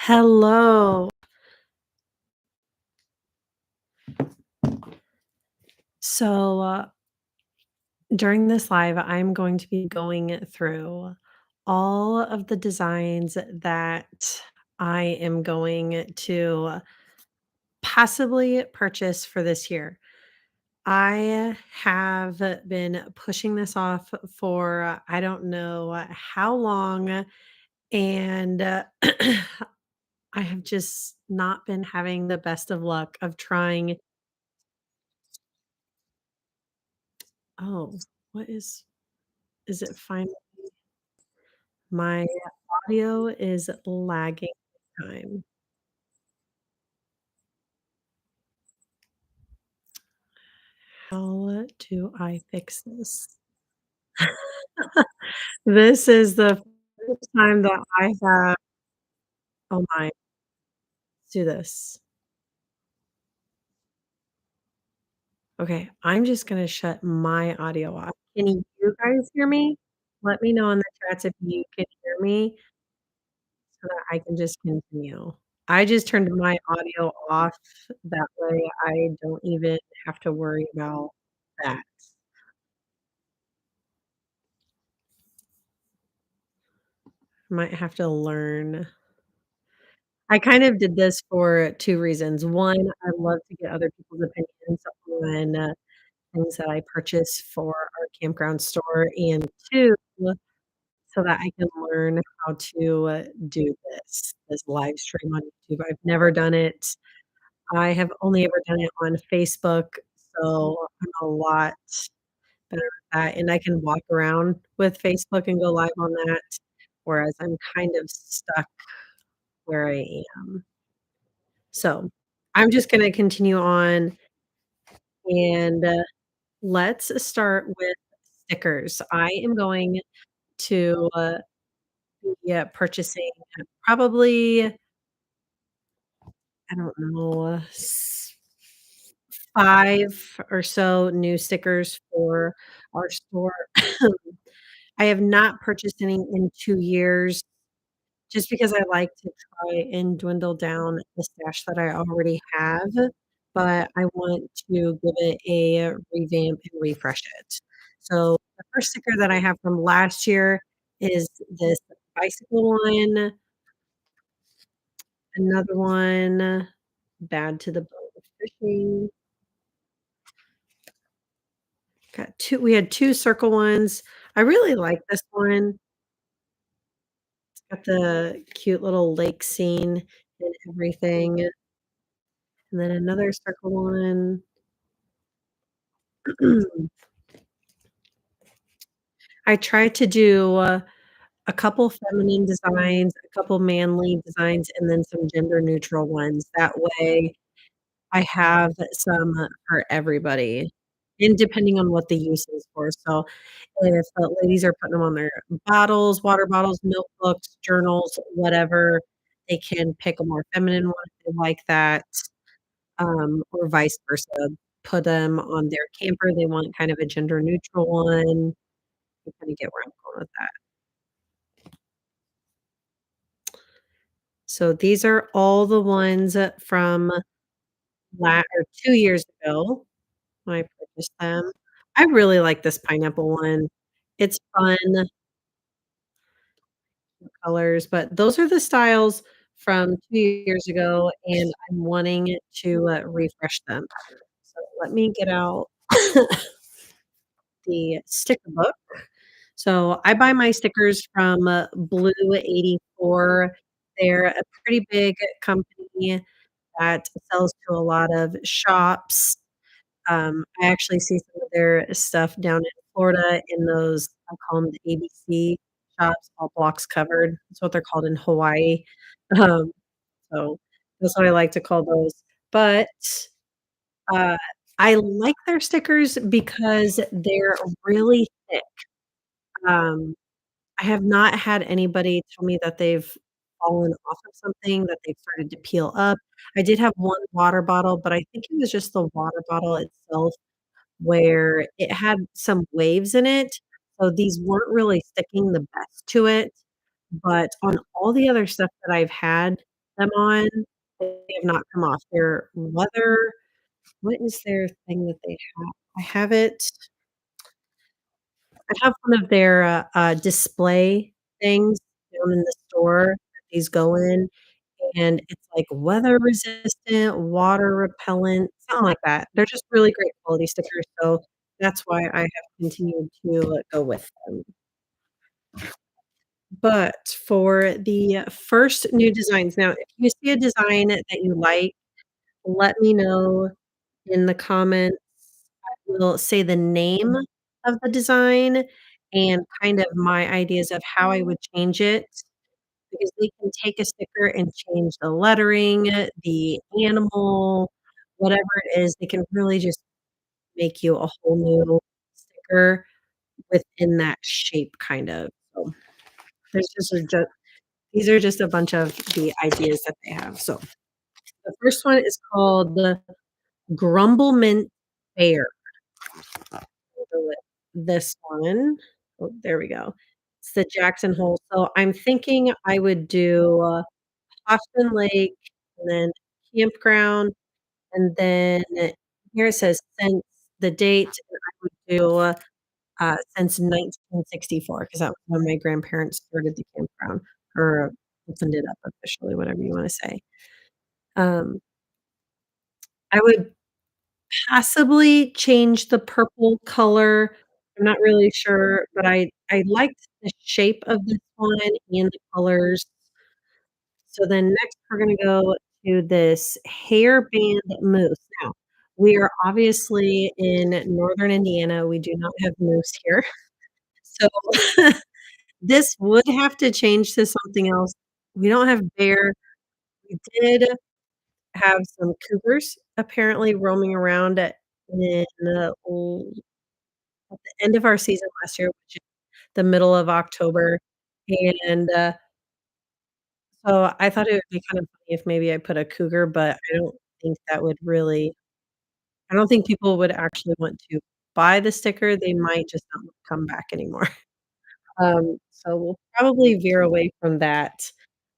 Hello. So, during this live, I'm going to be going through all of the designs that I am going to possibly purchase for this year. I have been pushing this off for I don't know how long, and I have just not been having the best of luck of trying. Oh, what is it fine? My audio is lagging big time. How do I fix this? This is the first time that I have oh my, let's do this. Okay, I'm just gonna shut my audio off. Can you guys hear me? Let me know in the chats if you can hear me so that I can just continue. I just turned my audio off, that way I don't even have to worry about that. Might have to learn. I kind of did this for 2 reasons. 1, I love to get other people's opinions on, things that I purchase for our campground store, and 2, so that I can learn how to, do this live stream on YouTube. I've never done it. I have only ever done it on Facebook, so I'm a lot better at that, and I can walk around with Facebook and go live on that, whereas I'm kind of stuck where I am. So, I'm just gonna continue on and, let's start with stickers. I am going to, be, purchasing probably, I don't know, 5 or so new stickers for our store. I have not purchased any in 2 years just because I like to try and dwindle down the stash that I already have, but I want to give it a revamp and refresh it. So, the first sticker that I have from last year is this bicycle one, another one, bad to the bone of fishing. Got 2 we had 2 circle ones. I really like this one. It's got the cute little lake scene and everything, and then another circle one. I tried to do, a couple feminine designs, a couple manly designs, and then some gender neutral ones. That way, I have some for everybody, and depending on what the use is for. So, if the ladies are putting them on their bottles, water bottles, notebooks, journals, whatever, they can pick a more feminine one if they like that, or vice versa. Put them on their camper, they want kind of a gender neutral one. You kinda get where I'm going with that. So these are all the ones from 2 years ago when I purchased them. I really like this pineapple one. It's fun colors, but those are the styles from 2 years ago, and I'm wanting to, refresh them. So let me get out the sticker book. So I buy my stickers from, Blue 84. They're a pretty big company that sells to a lot of shops. I actually see some of their stuff down in Florida in those, I call them the ABC shops, all blocks covered. That's what they're called in Hawaii. Um, so that's what I like to call those. But, uh, I like their stickers because they're really thick. Um, I have not had anybody tell me that they've fallen off of something, that they've started to peel up. I did have one water bottle, but I think it was just the water bottle itself where it had some waves in it, so these weren't really sticking the best to it, but on all the other stuff that I've had, them on. They have not come off. Their leather what is their thing that they have? I have it I have one of their, display things down in the store that these go in, and it's, like, weather resistant, water repellent, something like that. They're just really great quality stickers, so that's why I have continued to go with them. But for the first new designs now, if you see a design that you like, let me know in the comments. I will say the name of the design and kind of my ideas of how I would change it, because they can take a sticker and change the lettering, the animal, whatever it is, they can really just make you a whole new sticker within that shape kind of. So, there's just a ju these are just a bunch of the ideas that they have. So, the first one is called the Grumblemint Bear. We'll go with this one. Oh, there we go. It's the Jackson Hole. So I'm thinking I would do Hoffman Lake and then campground, and then here it says since the date, and I would do, since 1964 because that was when my grandparents started the campground or opened it up officially, whatever you wanna say. Um, I would possibly change the purple color. I'm not really sure, but I liked the shape of this one and the colors. So then next we're gonna go to this hairband moose. Now, we are obviously in Northern Indiana, we do not have moose here. So, this would have to change to something else. We don't have bear. We did have some cougars apparently roaming around in the at the end of our season last year, which is the middle of October, and, so I thought it would be kind of funny if maybe I put a cougar, but I don't think that would really I don't think people would actually want to buy the sticker, they might just not come back anymore. So we'll probably veer away from that,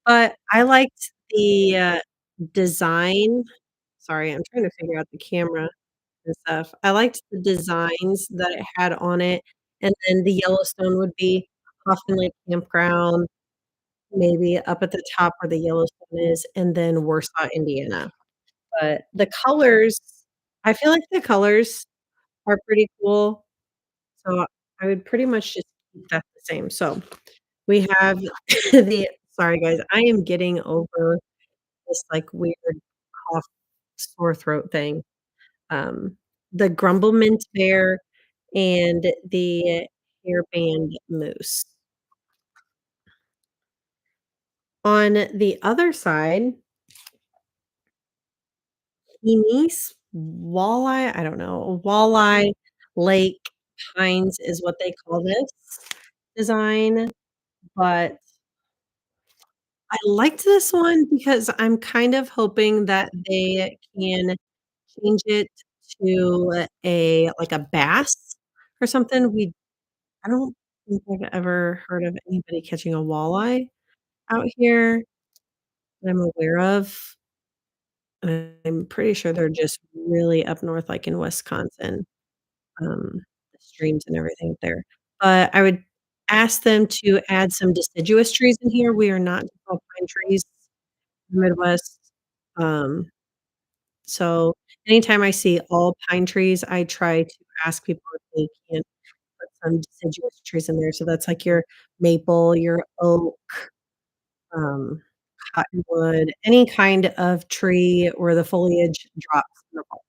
but I liked the, design sorry, I'm trying to figure out the camera and stuff. I liked the designs that it had on it, and then the Yellowstone would be Hoffman Lake Campground, maybe up at the top where the Yellowstone is, and then Warsaw, Indiana. But the colors I feel like the colors are pretty cool, so I would pretty much just keep that the same. So, we have the sorry, guys, I am getting over this, like, weird cough, sore throat thing. Um, the Grumblemint bear and the hairband moose. On the other side, Eenice walleye I don't know, walleye lake pines is what they call this design, but I liked this one because I'm kind of hoping that they can change it to a like a bass or something. I don't think I've ever heard of anybody catching a walleye out here that I'm aware of. I'm pretty sure they're just really up north, like in Wisconsin, the streams and everything there. But I would ask them to add some deciduous trees in here. We are not just all pine trees in the Midwest. Um, so anytime I see all pine trees, I try to ask people if they can put some deciduous trees in there. So that's like your maple, your oak, um, cottonwood, any kind of tree where the foliage drops in the fall.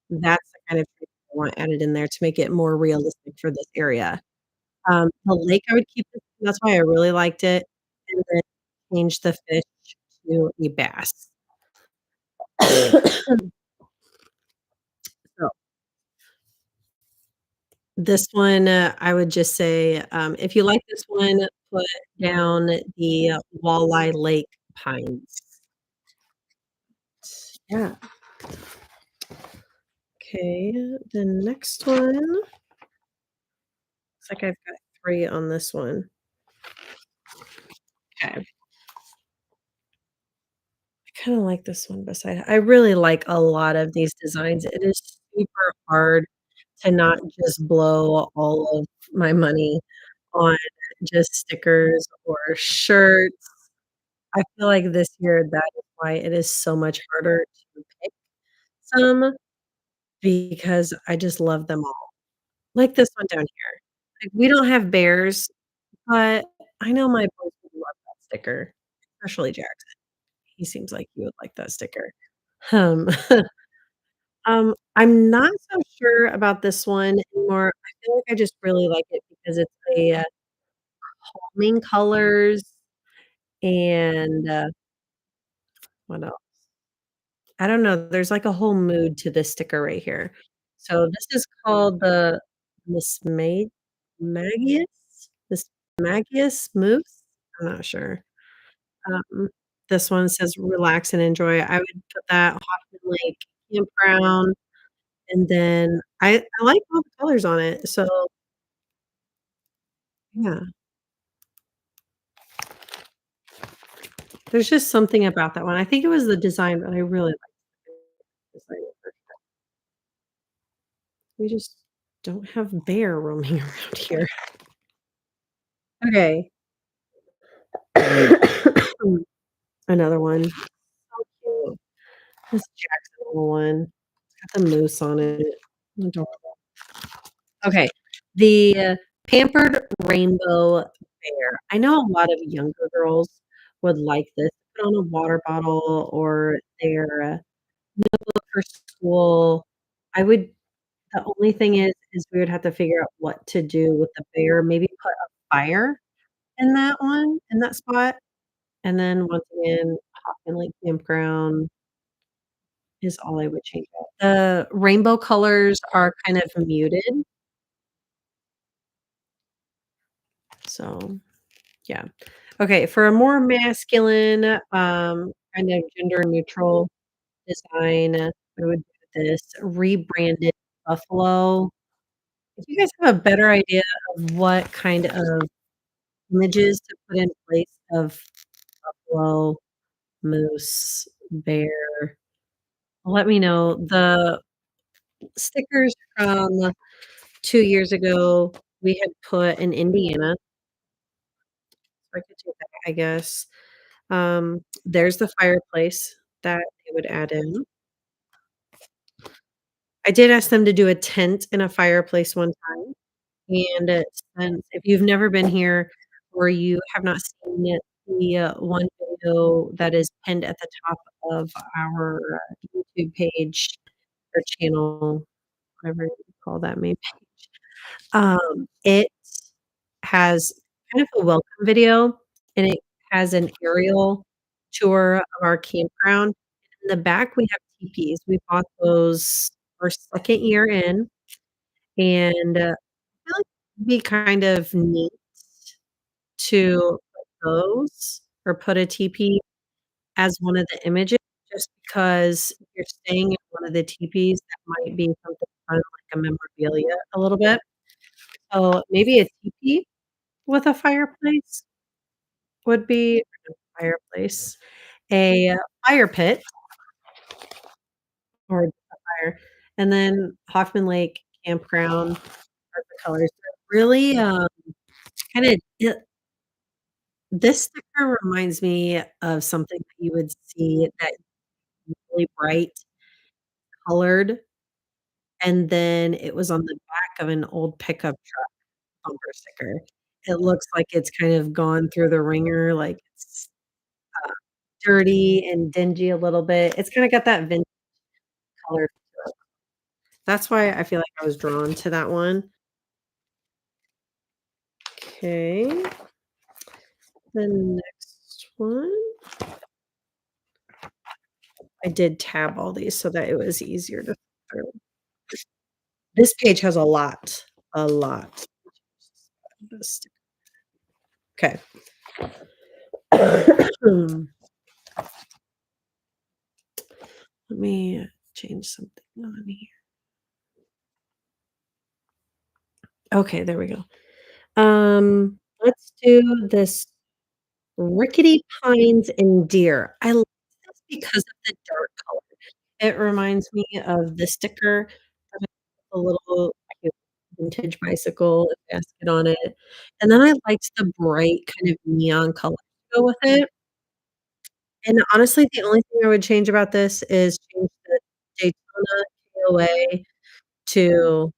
That's the kind of tree I want added in there to make it more realistic for this area. The lake, I would keep it that's why I really liked it, and then change the fish to a bass. So, this one, I would just say, if you like this one, put down the Walleye Lake pines. Yeah. Okay, the next one looks like I've got 3 on this one. Okay. kinda like this one beside I really like a lot of these designs. It is super hard to not just blow all of my money on just stickers or shirts. I feel like this year, that is why it is so much harder to pick some because I just love them all. Like this one down here. Like, we don't have bears, but I know my boys would love that sticker, especially Jackson. He seems like he would like that sticker. Um, I'm not so sure about this one anymore. I feel like I just really like it because it's calming colors and, what else? I don't know, there's like a whole mood to this sticker right here. So this is called the Miss Magius? Miss Magius Mousse? I'm not sure. Um, this one says relax and enjoy. I would put that Hoffman Lake Campground, and then I like all the colors on it, so yeah. There's just something about that one. I think it was the design, but I really like the design. We just don't have bear roaming around here. Okay. Another one. So cute. This Jackson Hole one. It's got the moose on it. Adorable. Okay. The Pampered Rainbow Bear. I know a lot of younger girls would like this. Put on a water bottle or their notebook for school. I would the only thing is we would have to figure out what to do with the bear, maybe put a fire in that spot, and then once again, Hoffman Lake Campground is all I would change out. The rainbow colors are kind of muted, so, yeah. Okay, for a more masculine, kind of gender neutral design, I would do this rebranded buffalo. If you guys have a better idea of what kind of images to put in place of buffalo, moose, bear, let me know. The stickers from 2 years ago, we had put in Indiana, so I could do that, I guess. There's the fireplace that they would add in. I did ask them to do a tent and a fireplace one time, and, since if you've never been here or you have not seen it, the, one video that is pinned at the top of our, YouTube page or channel, whatever you call that main page, it has kind of a welcome video, and it has an aerial tour of our campground. In the back, we have teepees. We bought those our 2nd year in, and, I feel like it'd be kind of neat to put those or put a teepee as one of the images just because if you're staying in one of the teepees, that might be something fun, like a memorabilia a little bit. So, maybe a teepee with a fireplace would be fireplace, a fire pit or a fire, and then Hoffman Lake Campground are the colors. They're really, kinda this sticker reminds me of something that you would see that really bright colored, and then it was on the back of an old pickup truck bumper sticker. It looks like it's kind of gone through the ringer, like it's, uh, dirty and dingy a little bit. It's kinda got that vintage color to it. That's why I feel like I was drawn to that one. Okay, the next one I did tab all these so that it was easier to through. This page has a lot. This 'kay. Let me change something on here. Okay, there we go. Let's do this rickety pines and deer. I love this because of the dark color. It reminds me of the sticker that I a little cute vintage bicycle with basket on it, and then I liked the bright kind of neon color to go with it, and honestly, the only thing I would change about this is change the Daytona KOA to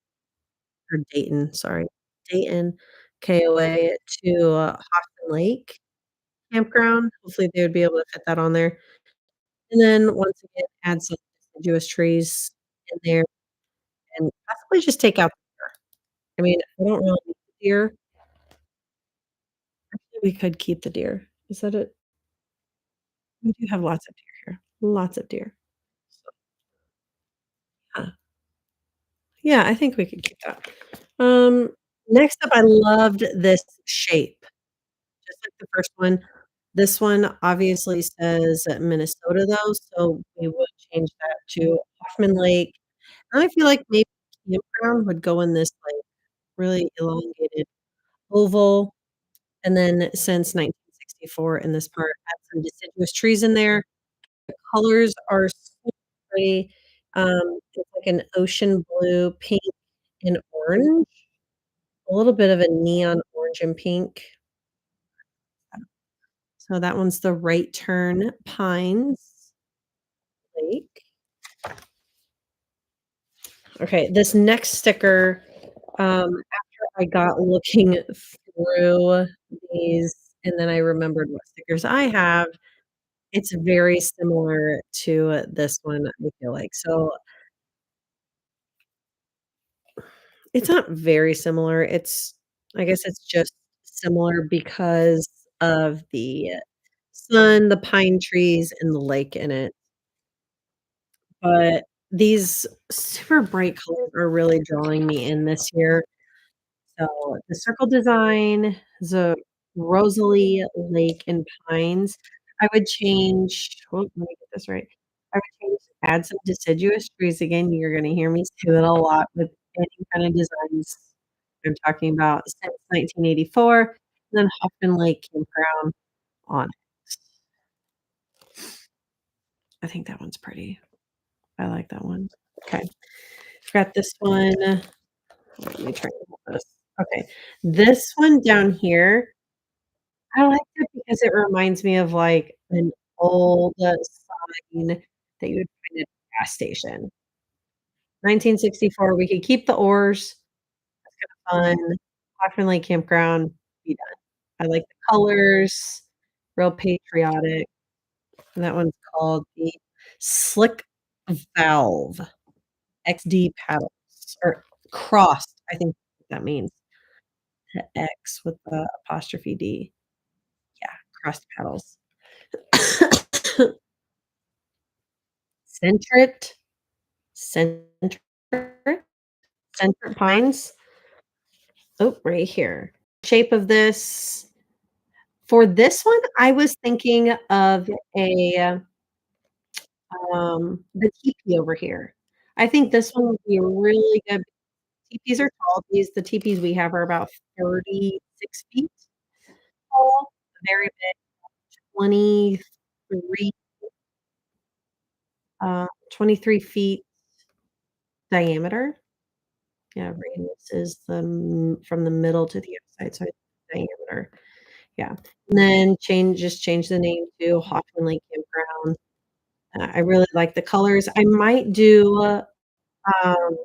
or Dayton, sorry, Dayton KOA to, Hoffman Lake Campground. Hopefully, they would be able to fit that on there, and then once again, add some deciduous trees in there and possibly just take out the deer. I mean, I don't really need the deer. Actually, we could keep the deer. Is that it? We do have lots of deer here, lots of deer. So, yeah. Yeah, I think we could keep that. Um, Next up, I loved this shape, just like the first one. This one obviously says Minnesota though, so we would change that to Hoffman Lake. And I feel like maybe campground would go in this, like, really elongated oval, and then since 1964 in this part, add some deciduous trees in there. The colors are so pretty. It's like an ocean blue, pink, and orange, a little bit of a neon orange and pink. So that one's the Right Turn Pines Lake. Okay, this next sticker, after I got looking through these and then I remembered what stickers I have, it's very similar to this one, I feel like. So, it's not very similar, it's I guess it's just similar because of the sun, the pine trees, and the lake in it. But these super bright colors are really drawing me in this year. So, the circle design, the Rosalie Lake and Pines, I would change oh, let me get this right. I would change add some deciduous trees again, you're gonna hear me say that a lot with any kind of designs I'm talking about since 1984, and then Hoffman Lake Campground on it. I think that one's pretty. I like that one. Okay. Got this one. Let me try and hold this. Okay. This one down here, I like it because it reminds me of, like, an old, sign that you would find at a gas station. 1964, we could keep the oars, fun, Auckland Lake Campground, be done. I like the colors, real patriotic, and that one's called the Slick Valve XD paddles, or crossed, I think that means, the X with the apostrophe D. Yeah, crossed paddles. Centrit Centrit Centrit pines. Oh, right here. Shape of this for this one, I was thinking of a, the teepee over here. I think this one would be really good. Teepees are tall. The teepees we have are about 36 feet tall, very big, 23, 23 feet diameter. Yeah, radius is from the middle to the outside, so diameter. Yeah, and then change the name to Hoffman Lake Campground. I really like the colors. I um,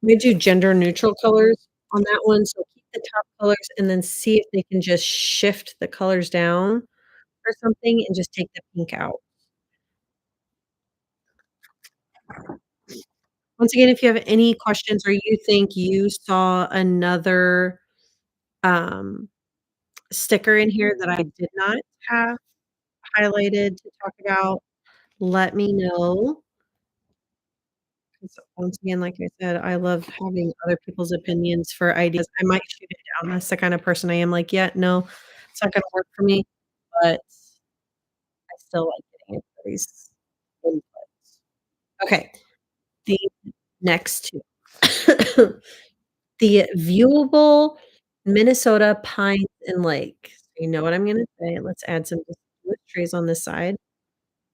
might do gender neutral colors on that one, so keep the top colors and then see if they can just shift the colors down or something and just take the pink out. Once again, if you have any questions or you think you saw another, um, sticker in here that I did not have highlighted to talk about, let me know. 'Cause once again, like I said, I love having other people's opinions for ideas. I might shoot it down. That's the kind of person I am, like, "Yeah, no, it's not gonna work for me," but I still like getting everybody's inputs. Okay, the next 2. The viewable Minnesota pines and lakes. You know what I'm gonna say, let's add some deciduous trees on this side,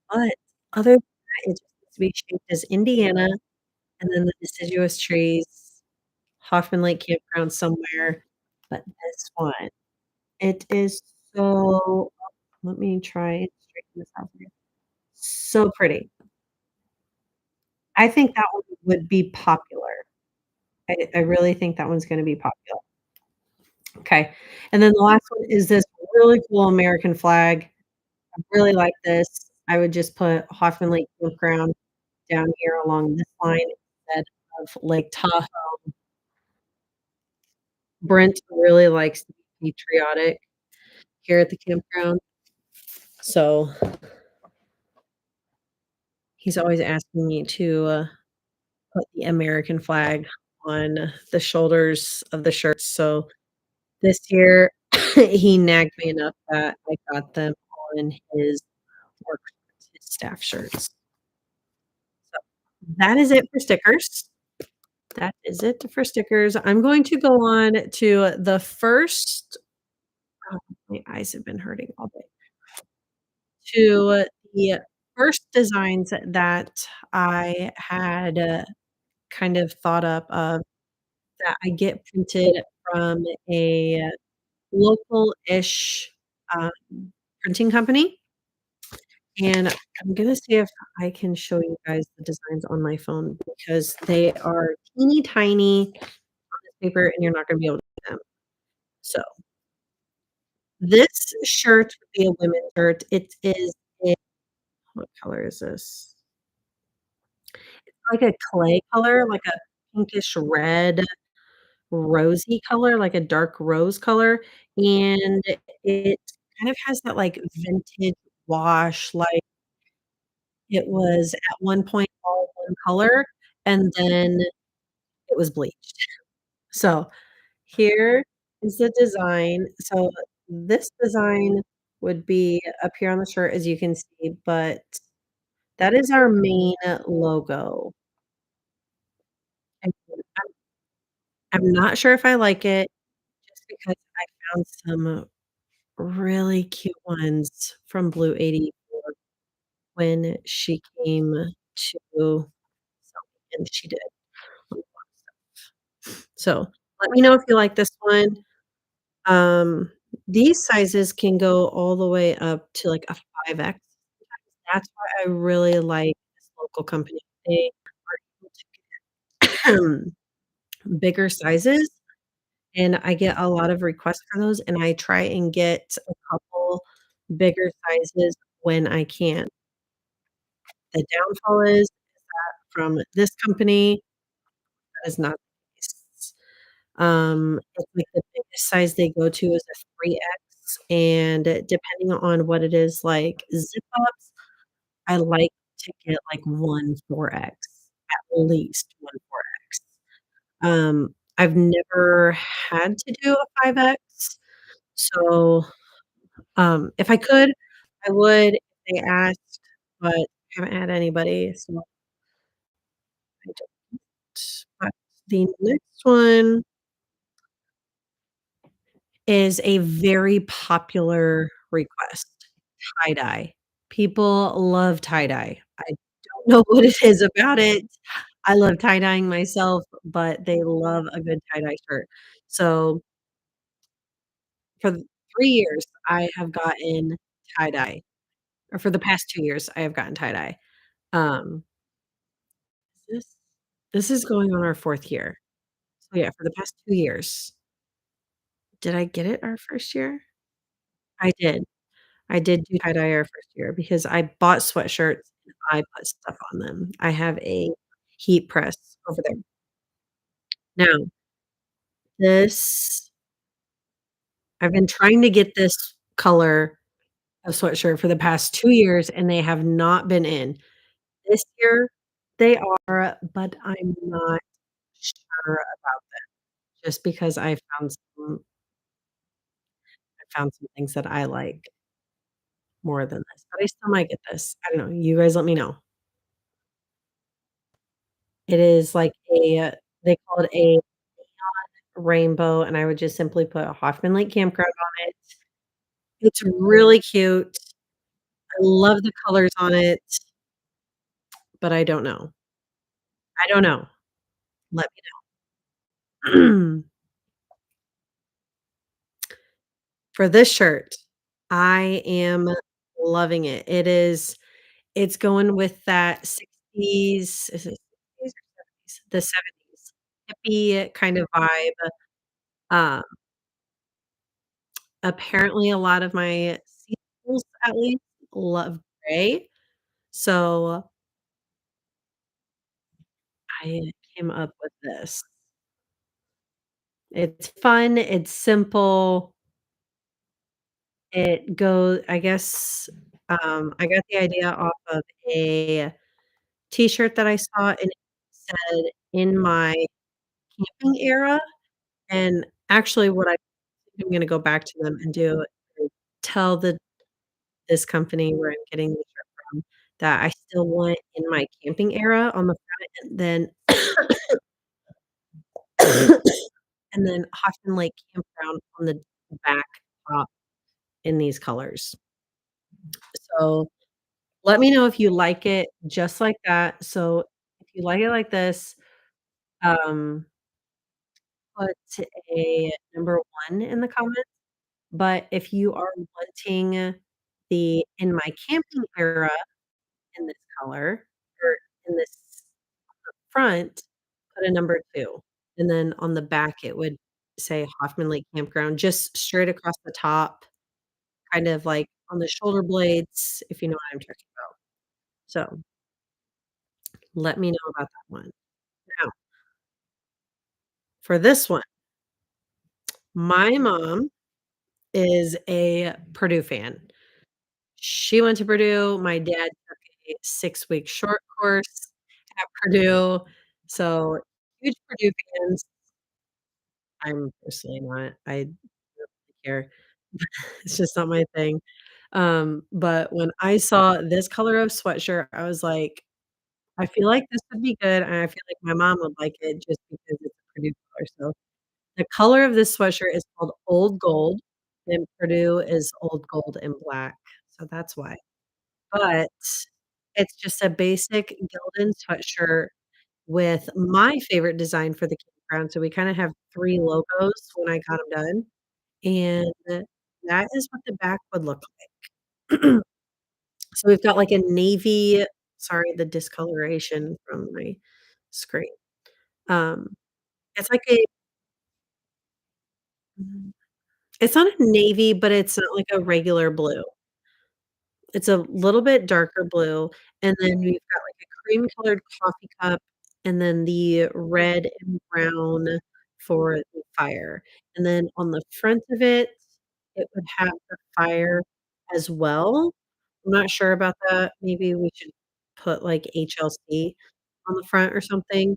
but other than that, it just needs to be shaped as Indiana, and then the deciduous trees, Hoffman Lake Campground somewhere, but this one, it is so let me try and straighten this out for you. So pretty. I think that one would be popular. I really think that one's gonna be popular. Okay, and then the last one is this really cool American flag. I really like this. I would just put Hoffman Lake Campground down here along this line instead of Lake Tahoe. Brent really likes to be patriotic here at the campground, so he's always asking me to, put the American flag on the shoulders of the shirts, so this year, he nagged me enough that I got them on his work shirts, his staff shirts. So, that is it for stickers. That is it for stickers. I'm going to go on to the first oh, my eyes have been hurting all day. To the first designs that I had, kind of thought up of that I get printed from a local-ish, um, printing company, and I'm gonna see if I can show you guys the designs on my phone because they are teeny tiny on this paper, and you're not gonna be able to see them. So, this shirt would be a women's shirt. It is a what color is this? Like a clay color, like a pinkish red, rosy color, like a dark rose color, and it kind of has that, like, vintage wash, like, it was at one point all one color, and then it was bleached. So, here is the design. So, this design would be up here on the shirt, as you can see, but that is our main logo. And I'm not sure if I like it just because I found some really cute ones from Blue 84 when she came to sell me, and she did. So, let me know if you like this one. Um, these sizes can go all the way up to, like, a 5X. That's why I really like this local company. They are able to bigger sizes, and I get a lot of requests for those, and I try and get a couple bigger sizes when I can. The downfall is from this company, that is not the case. It's like the biggest size they go to is a 3X, and depending on what it is, like zip ups, I like to get like one 4X, at least one 4X. I've never had to do a 5X, so, if I could, I would if they asked, but I haven't had anybody, so I don't. But the next one is a very popular request, tie-dye. People love tie-dye. I don't know what it is about it. I love tie-dyeing myself, but they love a good tie-dye shirt. So, for 3 years, I have gotten tie-dye, or for the past 2 years, I have gotten tie-dye. Um, this this is going on our 4th year. So, yeah, for the past 2 years. Did I get it our 1st year? I did. I did do tie-dye our 1st year because I bought sweatshirts and I put stuff on them. I have a heat press over there. Now, this I've been trying to get this color of sweatshirt for the past 2 years, and they have not been in. This year, they are, but I'm not sure about just because I found some things that I like more than this, but I still might get this. I don't know. You guys let me know. It is like they call it a rainbow, and I would just simply put Hoffman Lake Campground on it. It's really cute. I love the colors on it, but I don't know. I don't know. Let me know. For this shirt, I am loving it. It's going with that 60s, is it 60s or 70s? The 70s hippie kind of vibe. Um, Apparently a lot of my sequels, at least, love gray, so I came up with this. It's fun, it's simple, I guess, I got the idea off of a T-shirt that I saw, and it said, "In my camping era," and actually what I'm gonna go back to them and do is tell this company where I'm getting the shirt from that I still want "In my camping era" on the front, and then and then Hoffman Lake Campground on the back top in these colors. So, let me know if you like it just like that. So, if you like it like this, um, put a number 1 in the comments, but if you are wanting the "In my camping era" in this color, or in this front, put a number 2, and then on the back, it would say Hoffman Lake Campground, just straight across the top, kind of like on the shoulder blades, if you know what I'm talking about. So, let me know about that one. Now, for this one, my mom is a Purdue fan. She went to Purdue, my dad took a 6-week short course at Purdue, so huge Purdue fans. I'm personally not. I don't really care. It's just not my thing. But when I saw this color of sweatshirt, I was like, "I feel like this would be good, and I feel like my mom would like it just because it's a Purdue color." So, the color of this sweatshirt is called Old Gold, and Purdue is Old Gold and black, so that's why. But it's just a basic Gildan sweatshirt with my favorite design for the campground, so we kinda have 3 logos when I got 'em done, and that is what the back would look like. So we've got, like, a navy, sorry, the discoloration from my screen. Um, it's like a it's not a navy, but it's not like a regular blue. It's a little bit darker blue, and then we've got, like, a cream colored coffee cup, and then the red and brown for the fire, and then on the front of it, it would have the fire as well. I'm not sure about that, maybe we should put, like, HLC on the front or something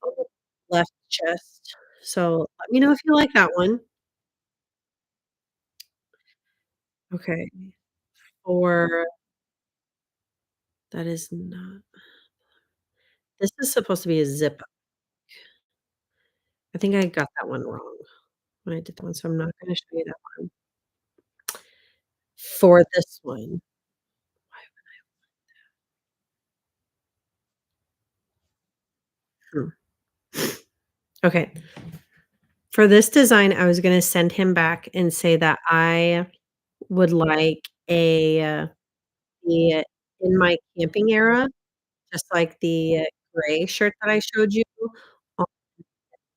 on the left chest, so let me know if you like that one. Okay, for that is not this is supposed to be a zip. I think I got that one wrong when I did that one, so I'm not gonna show you that one. For this one, hmm, okay. For this design, I was gonna send him back and say that I would like the in my camping era, just like the gray shirt that I showed you, on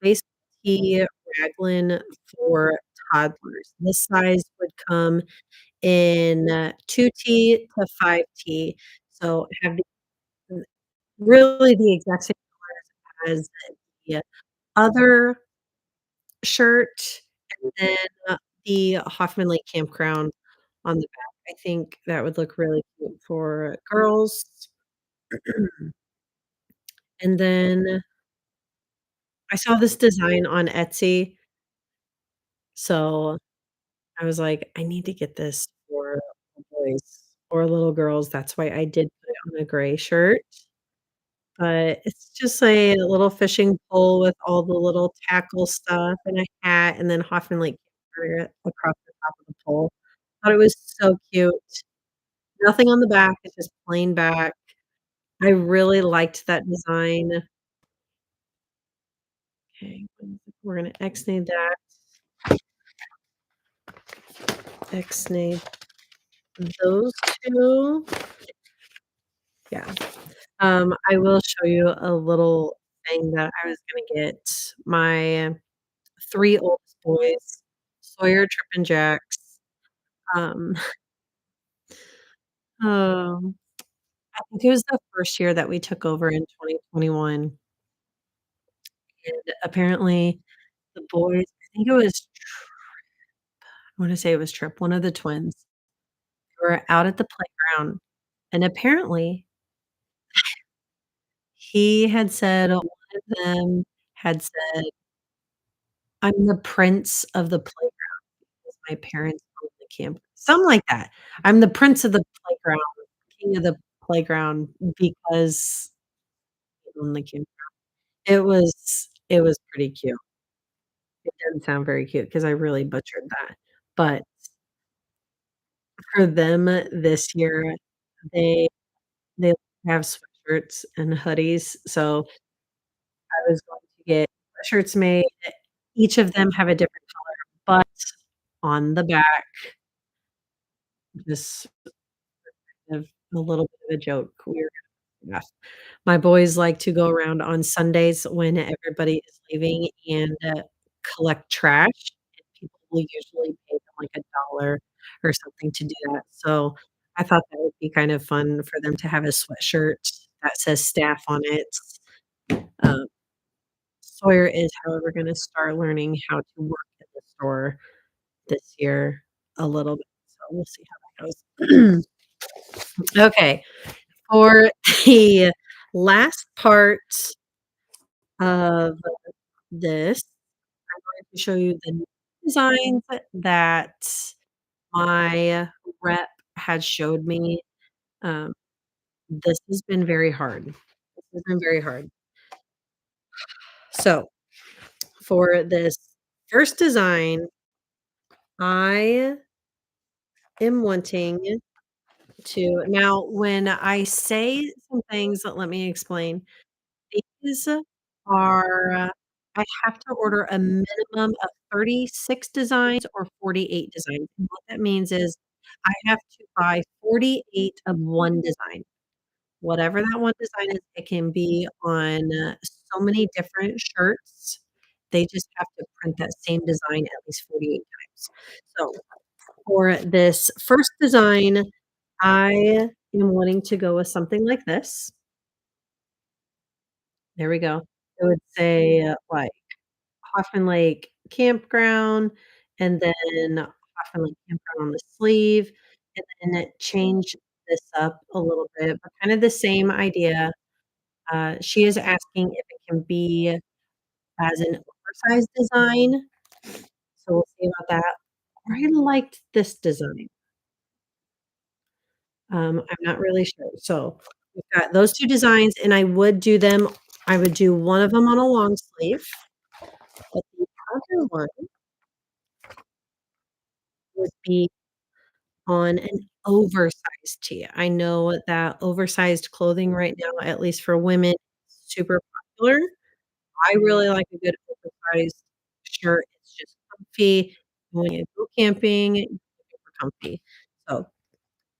base tee raglan for toddlers. This size would come in 2T to 5T, so have the really the exact same colors as the other shirt, and then the Hoffman Lake Campground on the back. I think that would look really cute for girls. And then I saw this design on Etsy, so I was like, "I need to get this for boys or little girls." That's why I did put it on a gray shirt. But it's just a little fishing pole with all the little tackle stuff and a hat, and then Hoffman Lake Carrier across the top of the pole. Thought it was so cute. nothing on the back, it's just plain back. I really liked that design. Okay, we're gonna X-nay that, X-nay those 2. Yeah. I will show you a little thing that I was gonna get my 3 oldest boys, Sawyer, Trip, and Jax. Um, um, I think it was the first year that we took over in 2021, and apparently the boys I think it was I wanna say it was Trip, one of the twins, were out at the playground, and apparently he had said one of them had said, "I'm the prince of the playground because my parents own the camp" something like that. "I'm the prince of the playground, king of the playground because I own the camp." It was pretty cute. It didn't sound very cute because I really butchered that, but for them this year, they they have sweatshirts and hoodies, so I was going to get sweatshirts made. Each of them have a different color, but on the back, just kind of a little bit of a joke, we were gonna laugh. My boys like to go around on Sundays when everybody is leaving and, collect trash, and people will usually pay them, like, $1 or something to do that, so I thought that would be kind of fun for them to have a sweatshirt that says staff on it. Um, Sawyer is, however, gonna start learning how to work in the store this year a little bit, so we'll see how that goes. Okay, for the last part of this, I'm going to show you the new designs that my rep had showed me. Um, this has been very hard. This has been very hard. So, for this first design, I am wanting to now when I say some things, let me explain. These are I have to order a minimum of 36 designs or 48 designs, and what that means is I have to buy 48 of one design. Whatever that one design is, it can be on, so many different shirts. They just have to print that same design at least 48 times. So, for this first design, I am wanting to go with something like this. There we go. It would say, like, Hoffman Lake Campground, and then Hoffman Lake Campground on the sleeve, and then it changed this up a little bit, but kind of the same idea. She is asking if it can be as an oversized design, so we'll see about that. I liked this design. I'm not really sure. So, we've got those 2 designs, and I would do one of them on a long sleeve, but the other one would be on an oversized tee. I know that oversized clothing right now, at least for women, is super popular. I really like a good oversized shirt. It's just comfy. When you go camping, it's super comfy. So,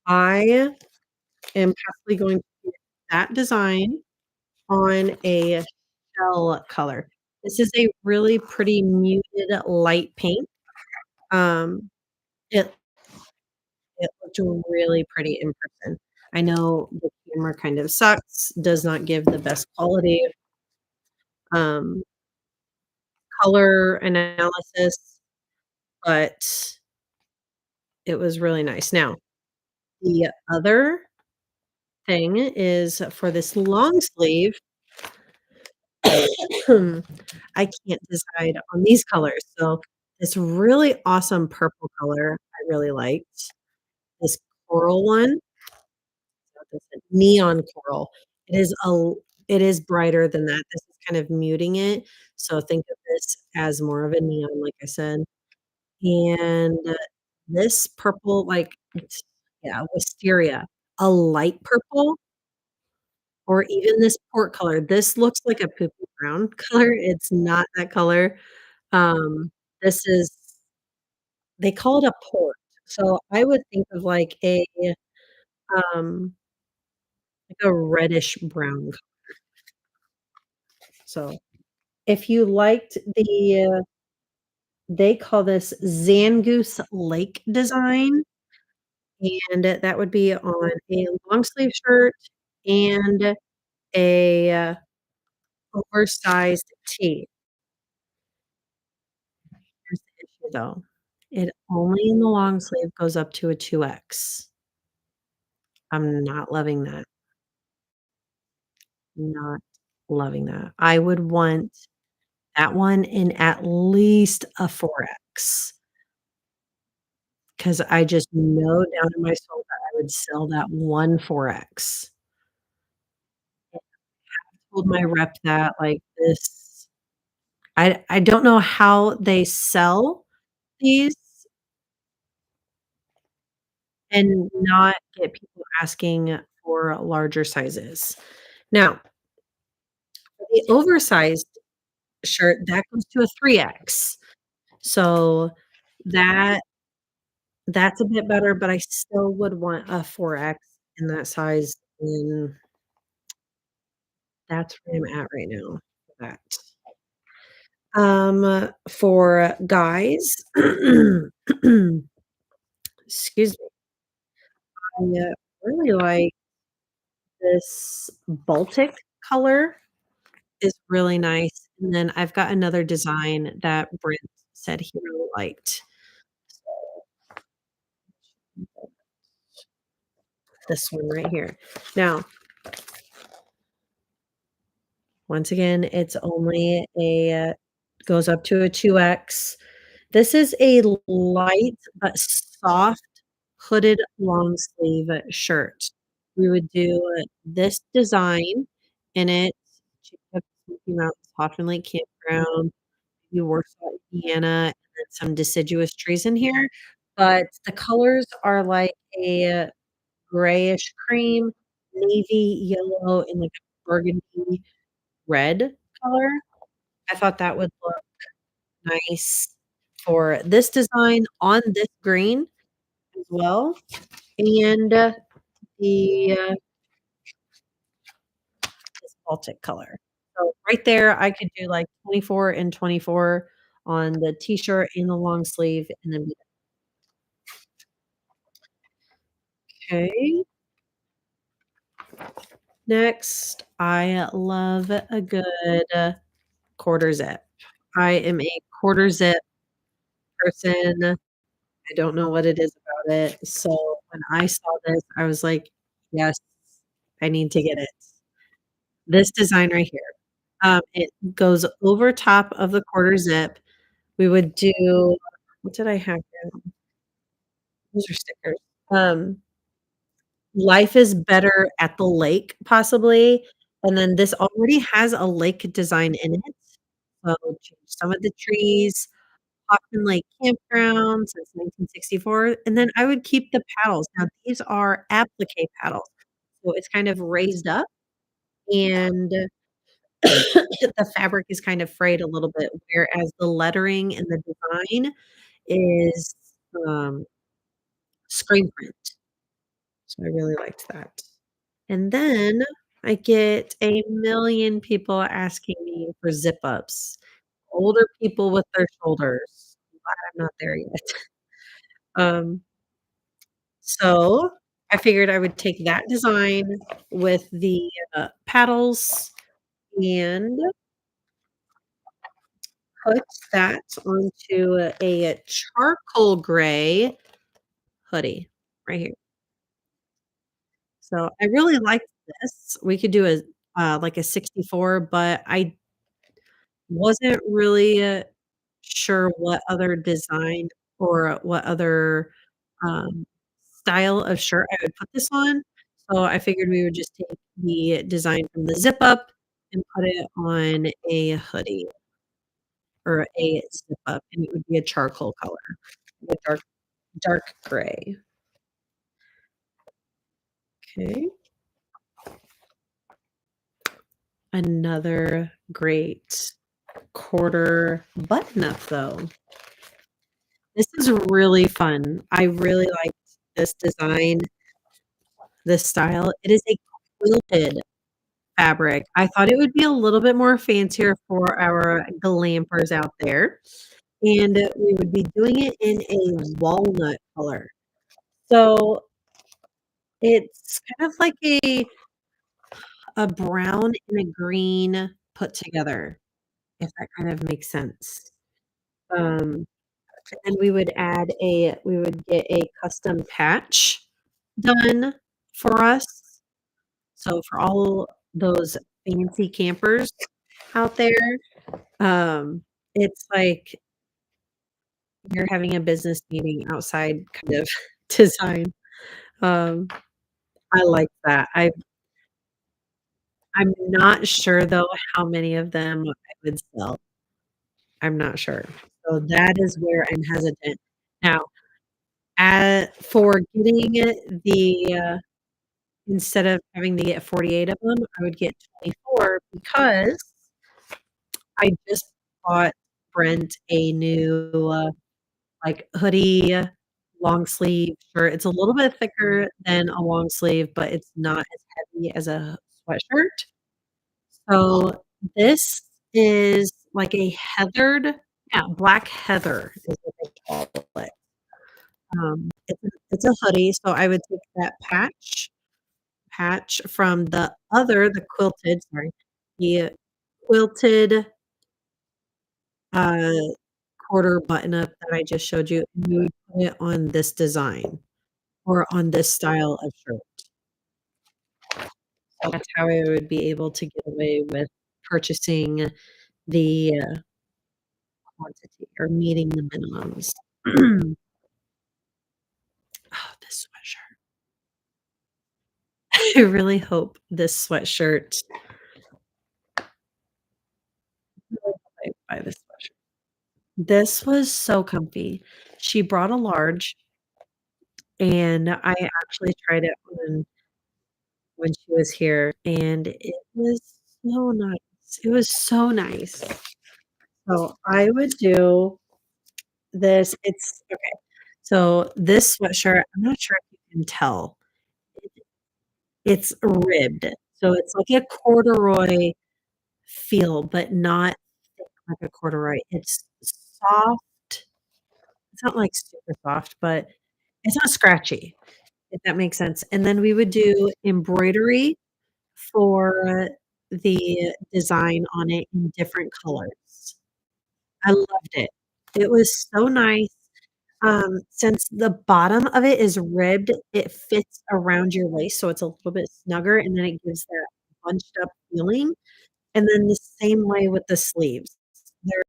I am possibly going to get that design on a shell color. This is a really pretty muted light pink. Um, it it looked really pretty in person. I know the camera kind of sucks, does not give the best quality, um, color analysis, but it was really nice. Now, the other thing is for this long sleeve, I can't decide on these colors, so this really awesome purple color I really liked. This coral one, what is it? Neon coral. It is a l it is brighter than that. This is kind of muting it, so think of this as more of a neon, like I said, and this purple, like, Yeah, wisteria. A light purple or even this port color. This looks like a poopy brown color, it's not that color. Um, this is they call it a port, so I would think of um, like a reddish brown. So, if you liked they call this Zangoose Lake design, and that would be on a long sleeve shirt and a oversized tee. Here's the issue, though. It only in the long sleeve goes up to a 2X. I'm not loving that. Not loving that. I would want that one in at least a 4X, 'cause I just know down in my soul that I would sell that one 4X. I told my rep that, like, this I don't know how they sell these and not get people asking for larger sizes. Now, the oversized shirt, that goes to a 3X. So, that that's a bit better, but I still would want a 4X in that size, and that's where I'm at right now for that. For guys, excuse me, I really like this Baltic color is really nice, and then I've got another design that Brent said he really liked. This one right here. Now, once again, it's only a goes up to a 2X. This is a light but soft hooded long sleeve shirt. We would do this design in it, check out the Smoky Mountains, Hoffman Lake Campground, maybe Warsaw, Indiana, and then some deciduous trees in here, but the colors are like a grayish cream, navy yellow, and like a burgundy red color. I thought that would look nice for this design on this green as well, and, the, this Baltic color. So, right there, I could do, like, 24 and 24 on the t-shirt and the long sleeve, and then be okay. Next, I love a good quarter zip. I am a quarter zip person. I don't know what it is about it. So when I saw this, I was like, "Yes, I need to get it." This design right here. It goes over top of the quarter zip. We would do what did I have here? Those are stickers. Um, Life is better at the lake, possibly, and then this already has a lake design in it. So change some of the trees, Hoffman Lake Campground since 1964, and then I would keep the paddles. Now these are applique paddles, so it's kind of raised up, and the fabric is kind of frayed a little bit, whereas the lettering and the design is, um, screen print, so I really liked that. And then I get a million people asking me for zip ups, older people with their shoulders. Glad I'm not there yet. Um, so I figured I would take that design with the, paddles and put that onto a charcoal gray hoodie right here. So I really liked this. We could do like a 64, but I wasn't really, sure what other design or what other, um, style of shirt I would put this on, so I figured we would just take the design from the zip up and put it on a hoodie or a zip up, and it would be a charcoal color, a dark gray. Okay. Another great quarter button-up, though. This is really fun. I really liked this design, this style. It is a quilted fabric. I thought it would be a little bit more fancier for our glampers out there, and we would be doing it in a walnut color. So, it's kind of like a brown and a green put together, if that kind of makes sense. Um, and we would get a custom patch done for us. So for all those fancy campers out there, it's like you're having a business meeting outside kind of design. Um, I like that. I'm not sure though how many of them I would sell. I'm not sure. So that is where I'm hesitant. Now, for getting instead of having to get 48 of them, I would get 24 because I just bought Brent a new, like, hoodie, long sleeve shirt. It's a little bit thicker than a long sleeve, but it's not as heavy as a sweatshirt. So this is like a heathered yeah, black heather is what they call it. It's a hoodie, so I would take that patch from the the quilted, uh, quarter button-up that I just showed you, and you would put it on this design or on this style of shirt. So that's how I would be able to get away with purchasing the, quantity or meeting the minimums. Oh, this sweatshirt. I really hope this sweatshirt I really hope I buy this sweatshirt. This was so comfy. She brought a large, and I actually tried it on when she was here, and it was so nice. It was so nice. So I would do this okay. So this sweatshirt, I'm not sure if you can tell. It it's ribbed, so it's like a corduroy feel, but not thick like a corduroy. It's soft. It's not, like, super soft, but it's not scratchy, if that makes sense, and then we would do embroidery for the design on it in different colors. I loved it. It was so nice. Since the bottom of it is ribbed, it fits around your waist, so it's a little bit snugger, and then it gives that bunched up feeling, and then the same way with the sleeves. They're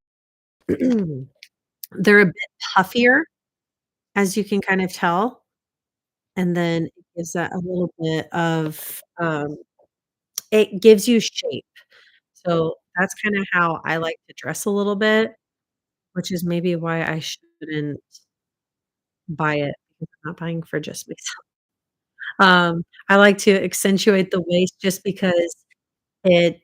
they're a bit puffier, as you can kind of tell, and then it gives that a little bit of, it gives you shape. So, that's kinda how I like to dress a little bit, which is maybe why I shouldn't buy it because I'm not buying for just myself. I like to accentuate the waist just because it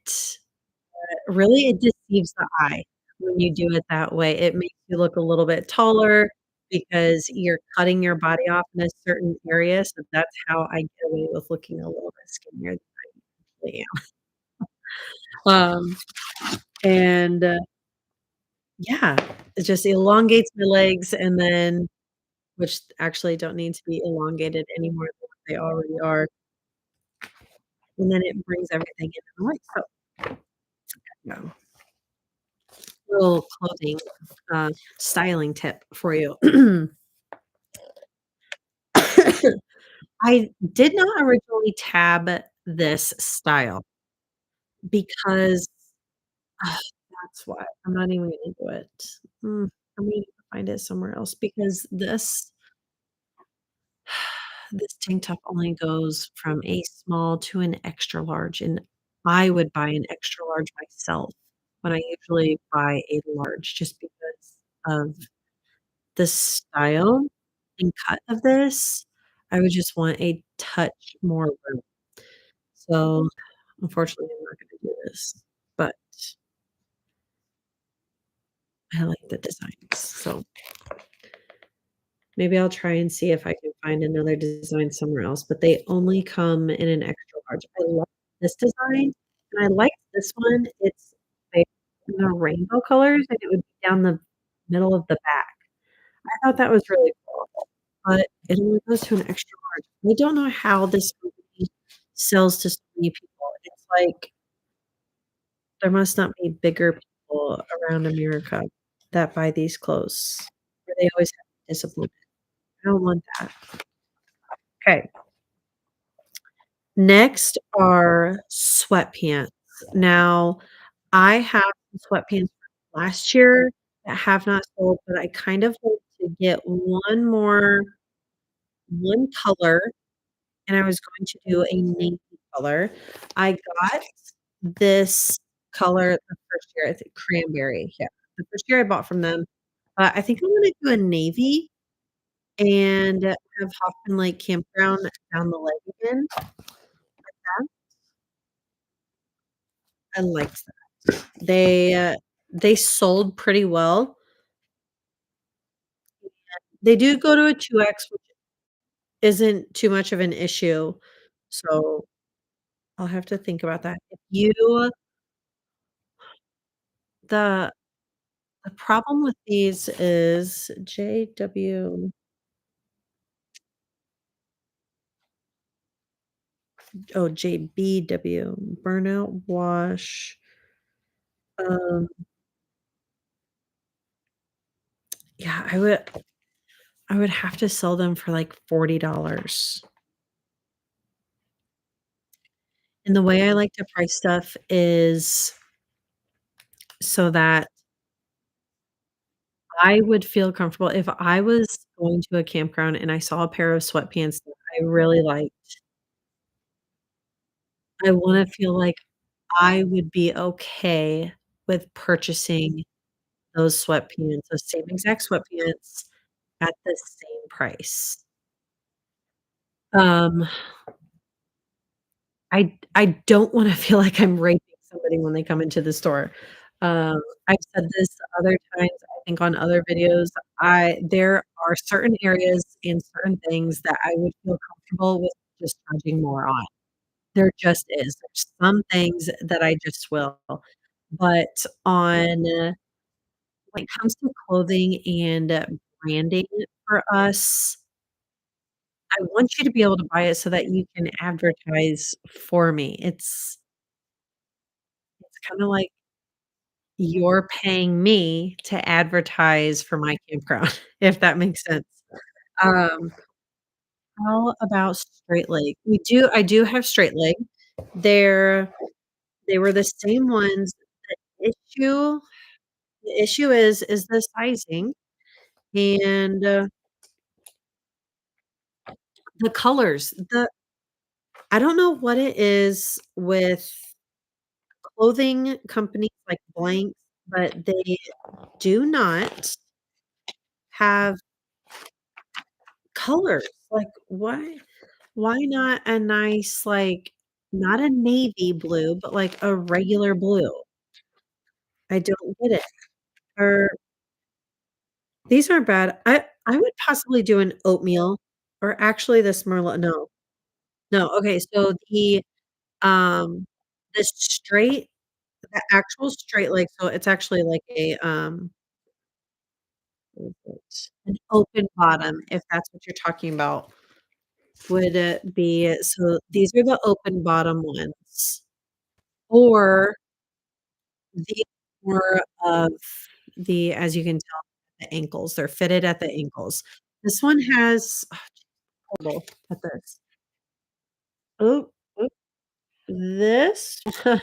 really it deceives the eye when you do it that way. It makes you look a little bit taller because you're cutting your body off in a certain area, so that's how I get away with looking a little bit skinnier than I usually am. And, yeah, it just elongates my legs and then which actually don't need to be elongated any more than what they already are, and then it brings everything in line, so, yeah. Little clothing, styling tip for you. I did not originally tab this style because that's why I'm not even gonna do it. Mm, I'm gonna need to find it somewhere else because this tank top only goes from a small to an extra large, and I would buy an extra large myself, but I usually buy a large just because of the style and cut of this. I would just want a touch more room. So, unfortunately, I'm not gonna do this, but I like the designs, so maybe I'll try and see if I can find another design somewhere else, but they only come in an extra large. I love this design, and I like this one. It's like in the rainbow colors, and it would be down the middle of the back. I thought that was really cool, but it only goes to an extra large. I don't know how this company sells to so many people. It's like there must not be bigger people around America that buy these clothes, or they always have to be disappointed. I don't want that. Okay. Next are sweatpants. Now, I have some sweatpants from last year that have not sold, but I kind of hope to get one color, and I was going to do a navy color. I got this color the first year, I think cranberry, yeah. The first year I bought from them, I think I'm gonna do a navy and have Hoffman Lake Campground down the leg again. Yeah, I liked that. They sold pretty well. They do go to a 2X, which isn't too much of an issue, so I'll have to think about that. If you the the problem with these is JBW, burnout wash, um, yeah, I would have to sell them for, like, $40. And the way I like to price stuff is so that I would feel comfortable if I was going to a campground and I saw a pair of sweatpants that I really liked, I wanna feel like I would be okay with purchasing those sweatpants, those same exact sweatpants at the same price. Um, I don't wanna feel like I'm raping somebody when they come into the store. I've said this other times, I think on other videos, I there are certain areas and certain things that I would feel comfortable with just charging more on. There just is. There's some things that I just will. But when it comes to clothing and branding for us, I want you to be able to buy it so that you can advertise for me. It's kinda like you're paying me to advertise for my campground, if that makes sense. Um, how about straight leg? I do have straight leg. They're they were the same ones. Issue the issue is the sizing and, the colors. I don't know what it is with clothing companies like Blanks, but they do not have colors. Like, why not a nice, like not a navy blue, but, like, a regular blue? I don't get it. Or these aren't bad. I would possibly do an oatmeal or actually this Merlot no. No, okay, so um, the straight the actual straight leg, so it's actually like what is it? An open bottom, if that's what you're talking about. Would it be so these are the open bottom ones, or these more of the as you can tell, the ankles, they're fitted at the ankles. This one has horrible at this. Oop, oop, this one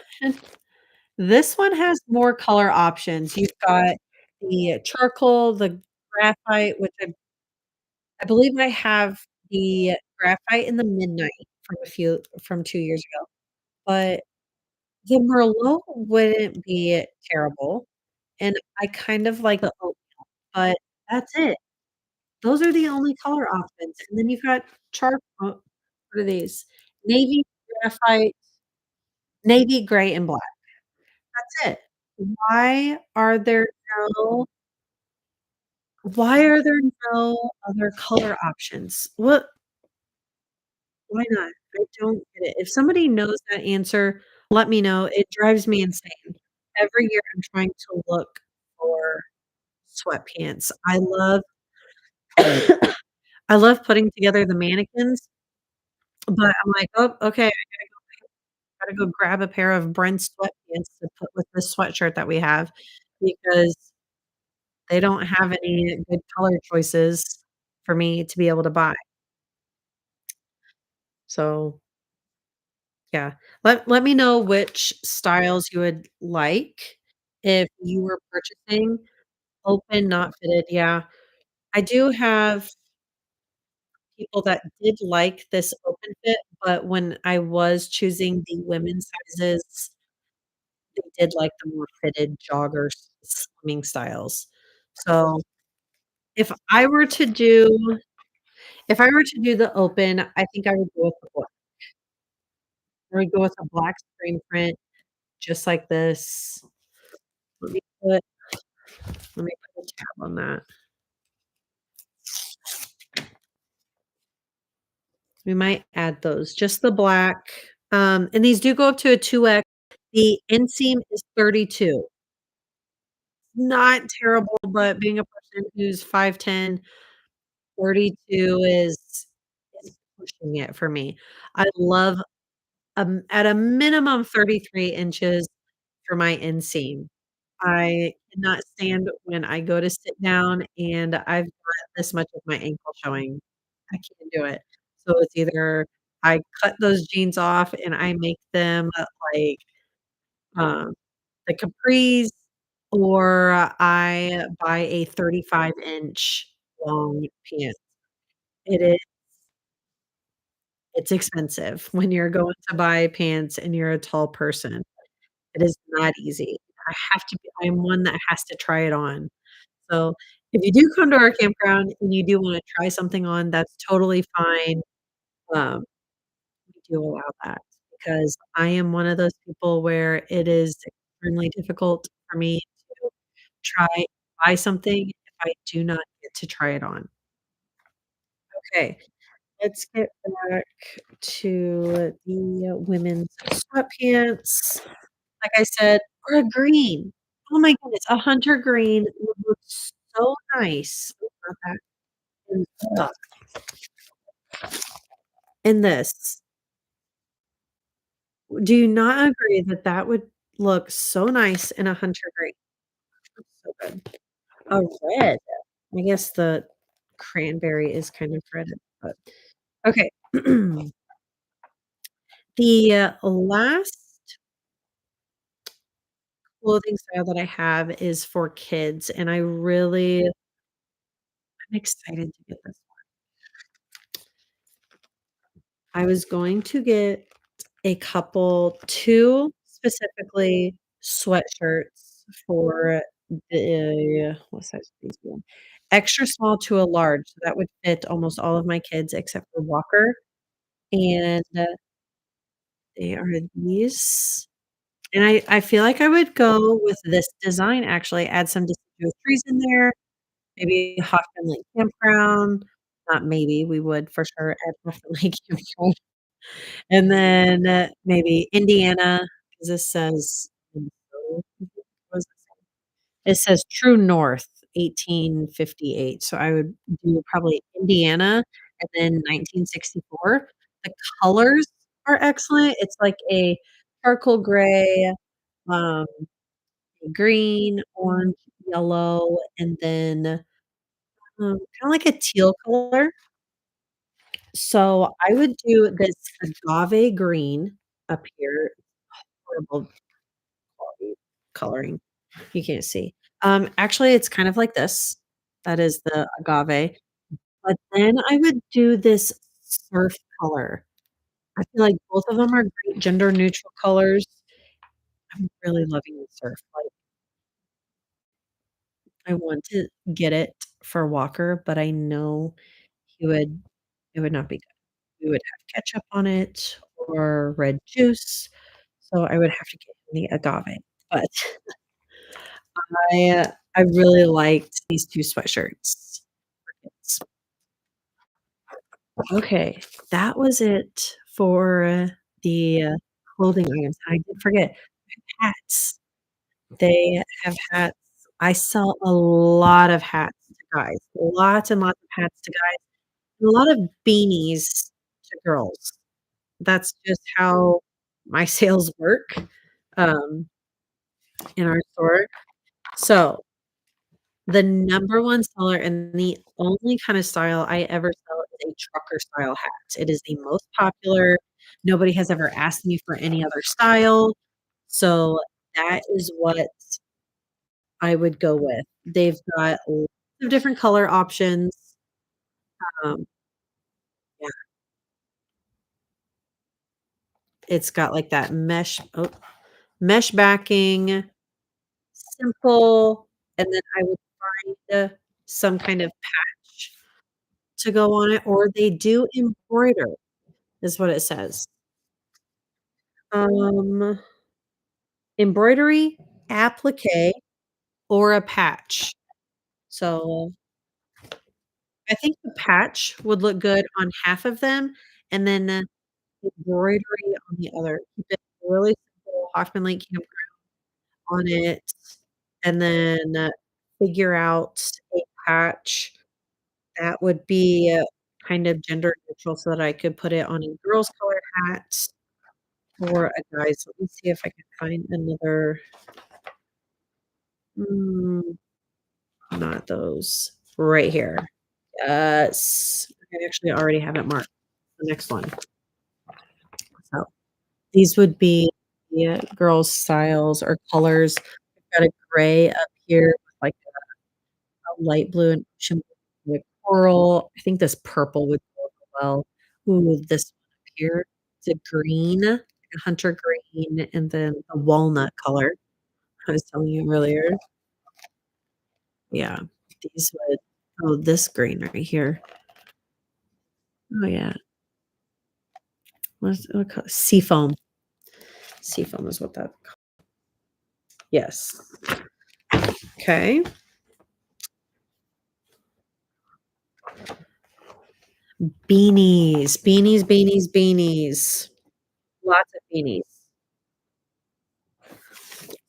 this one has more color options. You've got the charcoal, the graphite, which I believe I have the graphite and the midnight from 2 years ago, but the Merlot wouldn't be terrible, and I kind of like the oat, but that's it. Those are the only color options, and then you've got charcoal what are these? Navy, graphite, navy, gray, and black. That's it. Why are there no why are there no other color options? Why not? I don't get it. If somebody knows that answer, let me know. It drives me insane. Every year I'm trying to look for sweatpants. I love putting together the mannequins, but I'm like, "Oh, okay, I gotta go grab a pair of Brent's sweatpants to put with this sweatshirt that we have," because they don't have any good color choices for me to be able to buy. So, yeah. Let me know which styles you would like if you were purchasing open, not fitted, yeah. I do have people that did like this open fit, but when I was choosing the women's sizes, they did like the more fitted jogger slimming styles. So, if I were to do if I were to do the open, I think I would go with the black. I would go with a black screen print just like this. Let me put let me put a tab on that. We might add those, just the black, and these do go up to a 2X. The inseam is 32. Not terrible, but being a person who's 5'10", 32 is pushing it for me. I love, at a minimum 33 inches for my inseam. I cannot stand when I go to sit down and I've got this much of my ankle showing. I can't do it. So it's either I cut those jeans off and I make them, like, um, the capris, or I buy a 35-inch long pant. It is it's expensive when you're going to buy pants and you're a tall person. It is not easy. I'm one that has to try it on. So, if you do come to our campground and you do wanna try something on, that's totally fine. Um, we do allow that because I am one of those people where it is extremely difficult for me to try buy something if I do not get to try it on. Okay, let's get back to the women's sweatpants. Like I said, or a green. Oh my goodness, a hunter green would look so nice. Not that in in this. Do you not agree that that would look so nice in a hunter green? So good. A red. I guess the cranberry is kind of red, but okay. The, last clothing style that I have is for kids, and I'm excited to get this. I was going to get a couple 2 specifically sweatshirts for the what size are these again? Extra small to a large, so that would fit almost all of my kids except for Walker, and, they are these, and I feel like I would go with this design actually, add some deciduous trees in there, maybe Hoffman Lake Campground, not maybe, we would for sure at Hoffman Lake Campground. And then, maybe Indiana, 'cause this says Minnesota, what does it say? It says True North, 1858, so I would do probably Indiana and then 1964. The colors are excellent, it's like a charcoal gray, um, green, orange, yellow, and then, kinda like a teal color. So I would do this agave green up here. Horrible quality coloring. You can't see. Actually, it's kind of like this. That is the agave, but then I would do this surf color. I feel like both of them are great gender neutral colors. I'm really loving the surf, like, I want to get it for Walker, but I know he would it would not be good. We would have ketchup on it or red juice, so I would have to get him the agave, but I really liked these 2 sweatshirts. It's okay, that was it for the clothing items. I did forget hats. They have hats. I sell a lot of hats to guys, lots and lots of hats to guys, and a lot of beanies to girls. That's just how my sales work, um, in our store. So, the number 1 seller and the only kind of style I ever sell is a trucker style hat. It is the most popular. Nobody has ever asked me for any other style, so that is what I would go with. They've got lots of different color options. Um, yeah, it's got, like, that mesh backing, simple, and then I would find some kind of patch to go on it, or they do embroider, is what it says. Um, embroidery, applique, or a patch. So, I think the patch would look good on half of them, and then the embroidery on the other. Keep it really simple, Hoffman Lake Campground on it, and then figure out a patch that would be kind of gender neutral so that I could put it on a girl's color hat or a guy's. Let me see if I can find another mm, not those. Right here. Yes. I actually already have it marked. The next one. So, these would be the girls' styles or colors. I've got a gray up here with, like, a light blue and ocean blue, like coral. I think this purple would go well. Ooh, this one up here, it's a green, like a hunter green, and then a walnut color I was telling you earlier. Yeah, these would oh, this green right here. Oh, yeah. What co seafoam. Seafoam is what that yes. Okay. Beanies, beanies, beanies, beanies. Lots of beanies.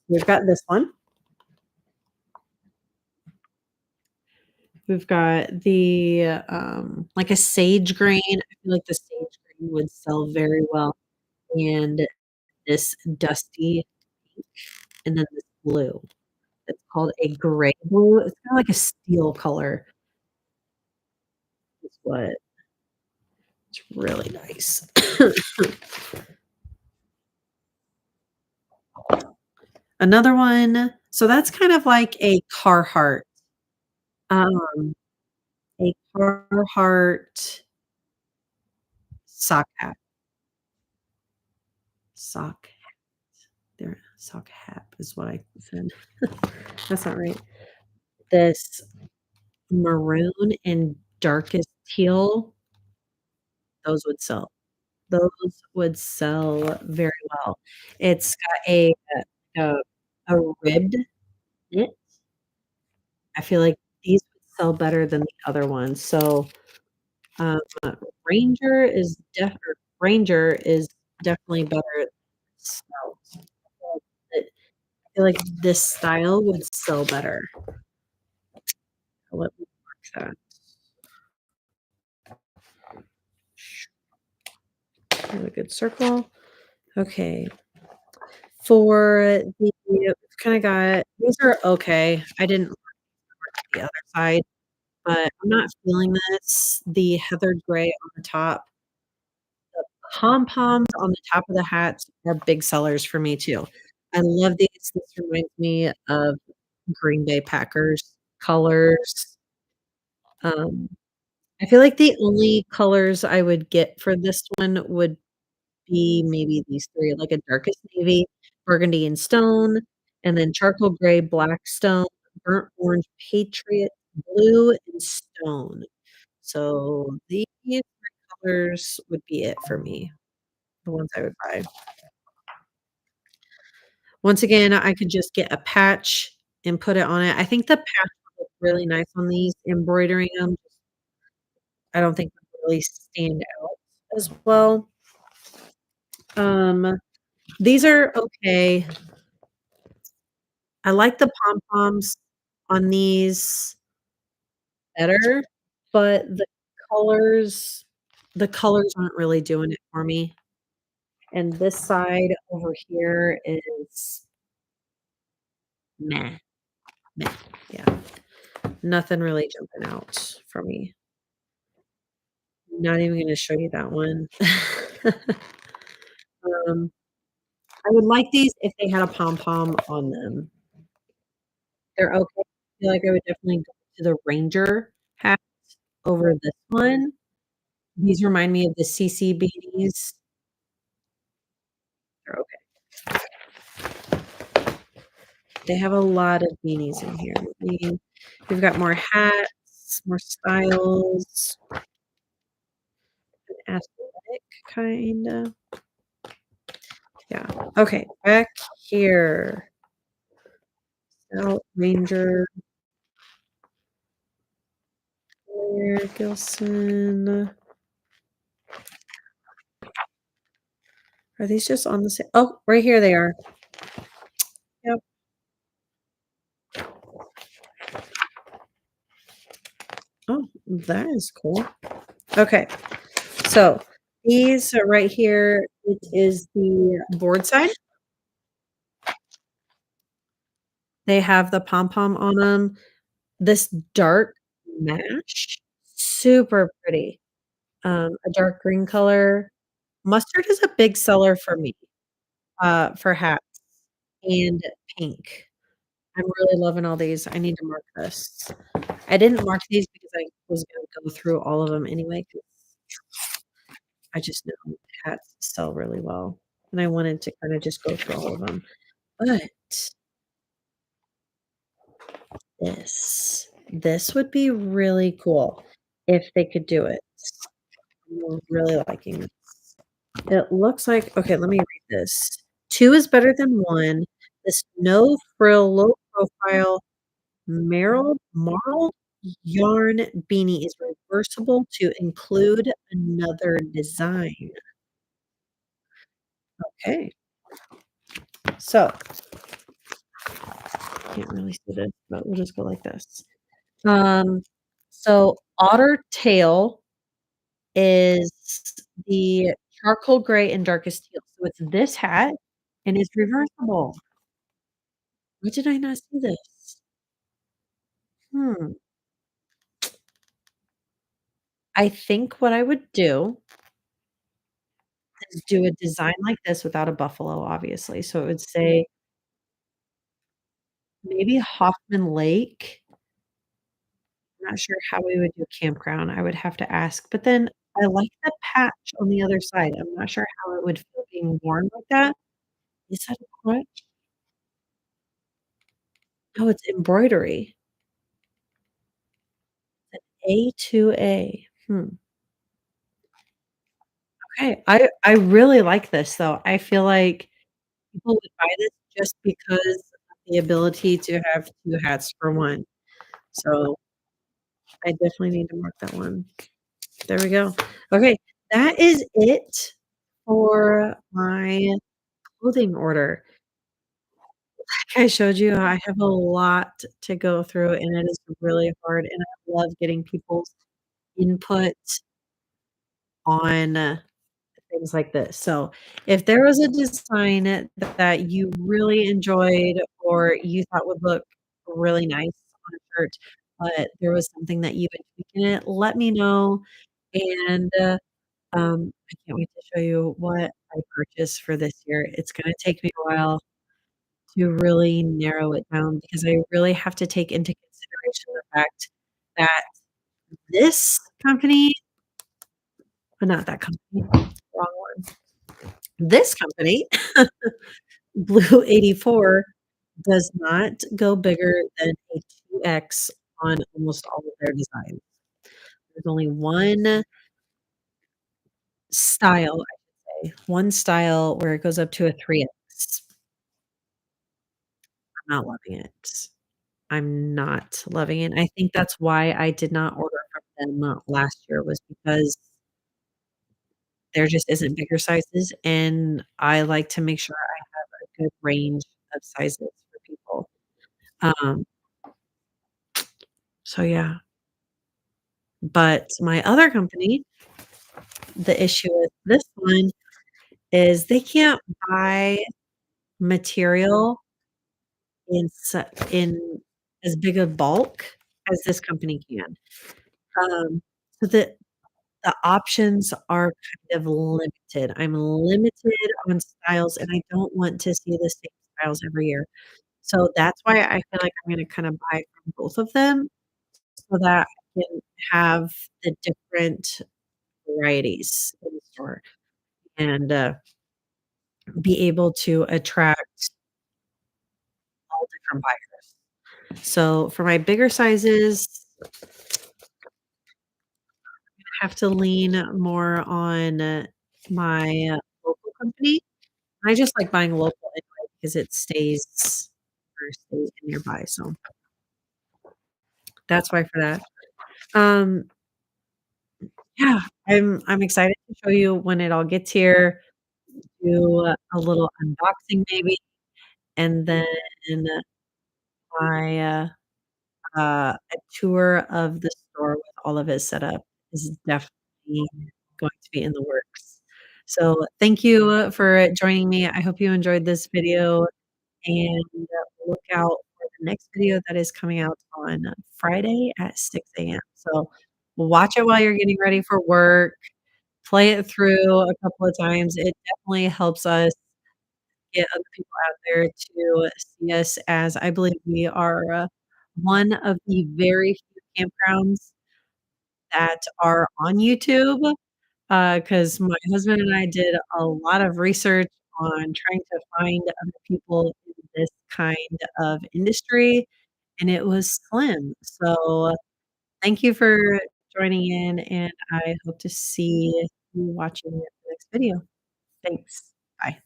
We've got this one. We've got the, like a sage green. I feel like the sage green would sell very well, and this dusty pink, and then this blue. It's called a gray blue. It's kinda like a steel color is what it's really nice. Another one so that's kind of like a Carhartt, um, a Carhartt sock hat. Sock there, sock hat is what I said. That's not right. This maroon and darkest teal, those would sell. Those would sell very well. It's got a a ribbed knit. I feel like these would sell better than the other ones. So, um, Ranger is definitely better than Scout. But I feel like this style would sell better. Let me mark that. Have a good circle. Okay. For the we've kinda got these are okay. I didn't mark the other side, but I'm not feeling this. The heathered gray on the top, pom-poms on the top of the hats are big sellers for me too. I love these. This reminds me of Green Bay Packers colors. Um, I feel like the only colors I would get for this one would be maybe these 3, like a darkest navy, burgundy and stone, and then charcoal gray, black stone, burnt orange patriot blue, and stone. So these 3 colors would be it for me, the ones I would buy. Once again, I could just get a patch and put it on it. I think the patch would look really nice on these, embroidering 'em, I don't think would really stand out as well. Um, these are okay. I like the pom-poms on these better, but the colors aren't really doing it for me. And this side over here is meh, meh. Yeah, nothing really jumping out for me. Not even gonna show you that one. Um, I would like these if they had a pom-pom on them. They're okay. I feel like I would definitely go to the Ranger hat over this one. These remind me of the CC beanies. They're okay. They have a lot of beanies in here. We've got more hats, more styles, athletic kinda. Yeah. Okay, back here. Scout, Ranger, Blair, Gilson. Are these just on the same oh, right here they are. Yep. Oh, that is cool. Okay. So, these are right here, it is the board side. They have the pom-pom on them. This dark mesh, super pretty. A dark green color. Mustard is a big seller for me, for hats, and pink. I'm really loving all these. I need to mark this. I didn't mark these because I was gonna go through all of them anyway, 'cause I just know hats sell really well, and I wanted to kinda just go through all of them. But this would be really cool if they could do it. I'm really liking this. It looks like okay, let me read this. 2 is better than 1. This no frill, low profile marled yarn beanie is reversible to include another design. Okay, so can't really see this, but we'll just go like this. Um, so otter tail is the charcoal gray and darkest teal. So it's this hat, and it's reversible. Why did I not see this? Hmm. I think what I would do is do a design like this without a buffalo, obviously. So it would say maybe Hoffman Lake. I'm not sure how we would do campground. I would have to ask. But then I like the patch on the other side. I'm not sure how it would feel being worn like that. Is that a crutch? Oh, it's embroidery. A2A. Hmm. Okay. I really like this, though. I feel like people would buy this just because of the ability to have 2 hats for 1. So, I definitely need to mark that one. There we go. Okay, that is it for my clothing order. Like I showed you, I have a lot to go through, and it is really hard, and I love getting people's input on things like this. So, if there was a design that you really enjoyed or you thought would look really nice on a shirt, but there was something that you would tweak in it, let me know, and, I can't wait to show you what I purchased for this year. It's gonna take me a while to really narrow it down because I really have to take into consideration the fact that this company not that company, wrong one. This company, Blue 84, does not go bigger than a 2X on almost all of their designs. There's only one style, I should say, one style where it goes up to a 3X. I'm not loving it. I'm not loving it. I think that's why I did not order from them last year was because there just isn't bigger sizes, and I like to make sure I have a good range of sizes for people. Um, so yeah, but my other company, the issue with this one is they can't buy material in as big a bulk as this company can. Um, so the options are kind of limited. I'm limited on styles, and I don't want to see the same styles every year. So that's why I feel like I'm gonna kinda buy from both of them so that I can have the different varieties in the store and, be able to attract all different buyers. So for my bigger sizes, I have to lean more on my local company. I just like buying local anyway because it stays nearby, so that's why for that. Um, yeah, I'm excited to show you when it all gets here, do a little unboxing maybe, and then my, a tour of the store with all of it set up is definitely going to be in the works. So, thank you for joining me. I hope you enjoyed this video, and look out for the next video that is coming out on Friday at 6 AM. So, watch it while you're getting ready for work, play it through a couple of times. It definitely helps us get other people out there to see us as I believe we are, one of the very few campgrounds that are on YouTube, because my husband and I did a lot of research on trying to find other people in this kind of industry, and it was slim. So, thank you for joining in, and I hope to see you watching the next video. Thanks. Bye.